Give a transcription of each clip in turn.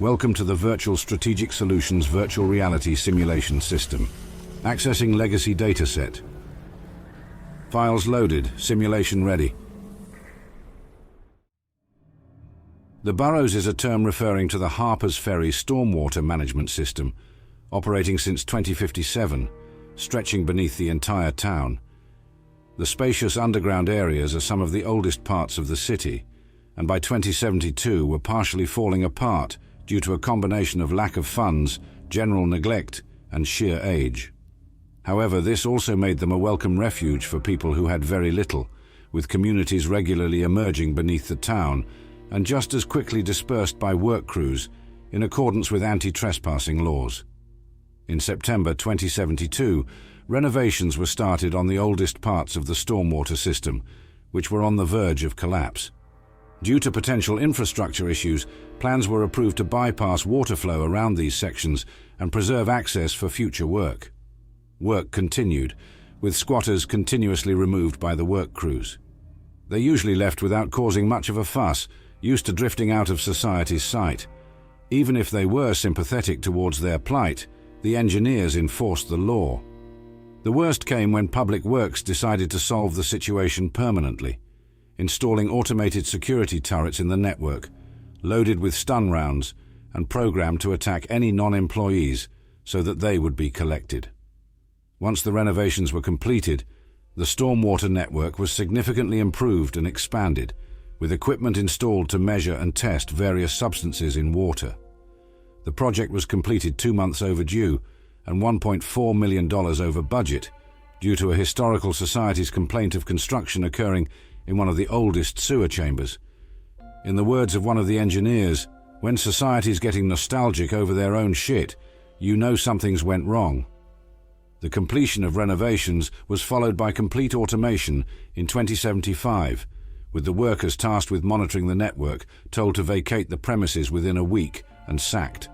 Welcome to the Virtual Strategic Solutions Virtual Reality Simulation System. Accessing legacy dataset. Files loaded, simulation ready. The Burrows is a term referring to the Harpers Ferry stormwater management system, operating since 2057, stretching beneath the entire town. The spacious underground areas are some of the oldest parts of the city, and by 2072 were partially falling apart due to a combination of lack of funds, general neglect, and sheer age. However, this also made them a welcome refuge for people who had very little, with communities regularly emerging beneath the town and just as quickly dispersed by work crews in accordance with anti-trespassing laws. In September 2072, renovations were started on the oldest parts of the stormwater system, which were on the verge of collapse. Due to potential infrastructure issues, plans were approved to bypass water flow around these sections and preserve access for future work. Work continued, with squatters continuously removed by the work crews. They usually left without causing much of a fuss, used to drifting out of society's sight. Even if they were sympathetic towards their plight, the engineers enforced the law. The worst came when Public Works decided to solve the situation permanently, installing automated security turrets in the network, loaded with stun rounds and programmed to attack any non-employees so that they would be collected. Once the renovations were completed, the stormwater network was significantly improved and expanded, with equipment installed to measure and test various substances in water. The project was completed 2 months overdue and $1.4 million over budget due to a historical society's complaint of construction occurring in one of the oldest sewer chambers. In the words of one of the engineers, when society's getting nostalgic over their own shit, you know something's went wrong. The completion of renovations was followed by complete automation in 2075, with the workers tasked with monitoring the network told to vacate the premises within a week and sacked.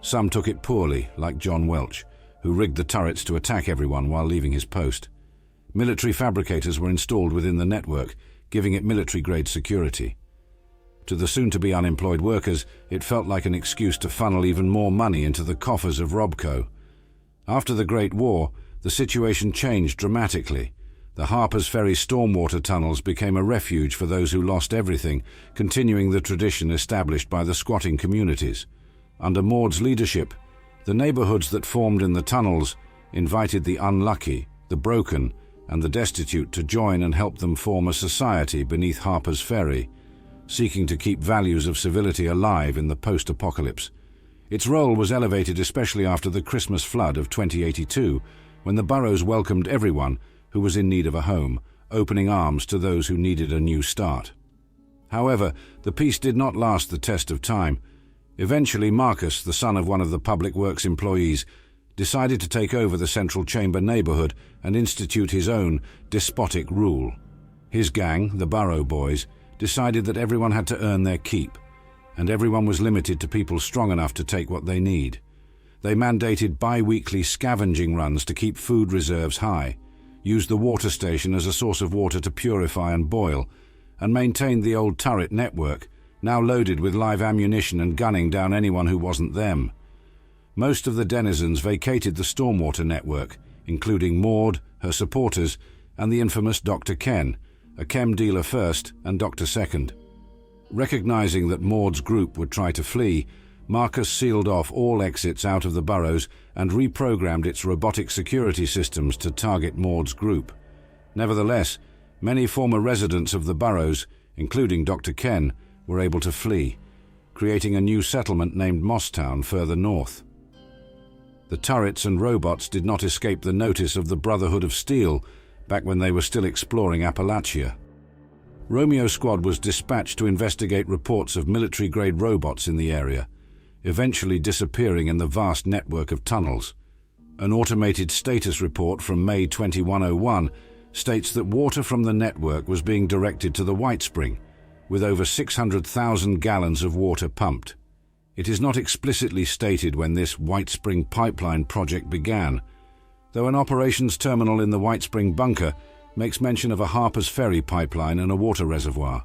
Some took it poorly, like John Welch, who rigged the turrets to attack everyone while leaving his post. Military fabricators were installed within the network, giving it military-grade security. To the soon-to-be unemployed workers, it felt like an excuse to funnel even more money into the coffers of Robco. After the Great War, the situation changed dramatically. The Harpers Ferry stormwater tunnels became a refuge for those who lost everything, continuing the tradition established by the squatting communities. Under Maud's leadership, the neighborhoods that formed in the tunnels invited the unlucky, the broken, and the destitute to join and help them form a society beneath Harpers Ferry, seeking to keep values of civility alive in the post-apocalypse. Its role was elevated especially after the Christmas flood of 2082, when the Burrows welcomed everyone who was in need of a home, opening arms to those who needed a new start. However, the peace did not last the test of time. Eventually, Marcus, the son of one of the Public Works employees, decided to take over the Central Chamber neighborhood and institute his own despotic rule. His gang, the Barrow Boys, decided that everyone had to earn their keep, and everyone was limited to people strong enough to take what they need. They mandated bi-weekly scavenging runs to keep food reserves high, used the water station as a source of water to purify and boil, and maintained the old turret network, now loaded with live ammunition and gunning down anyone who wasn't them. Most of the denizens vacated the stormwater network, including Maud, her supporters, and the infamous Dr. Ken, a chem dealer first and doctor second. Recognizing that Maud's group would try to flee, Marcus sealed off all exits out of the Burrows and reprogrammed its robotic security systems to target Maud's group. Nevertheless, many former residents of the Burrows, including Dr. Ken, were able to flee, creating a new settlement named Mosstown further north. The turrets and robots did not escape the notice of the Brotherhood of Steel back when they were still exploring Appalachia. Romeo Squad was dispatched to investigate reports of military-grade robots in the area, eventually disappearing in the vast network of tunnels. An automated status report from May 2101 states that water from the network was being directed to the White Spring, with over 600,000 gallons of water pumped. It is not explicitly stated when this White Spring pipeline project began, though an operations terminal in the White Spring bunker makes mention of a Harpers Ferry pipeline and a water reservoir.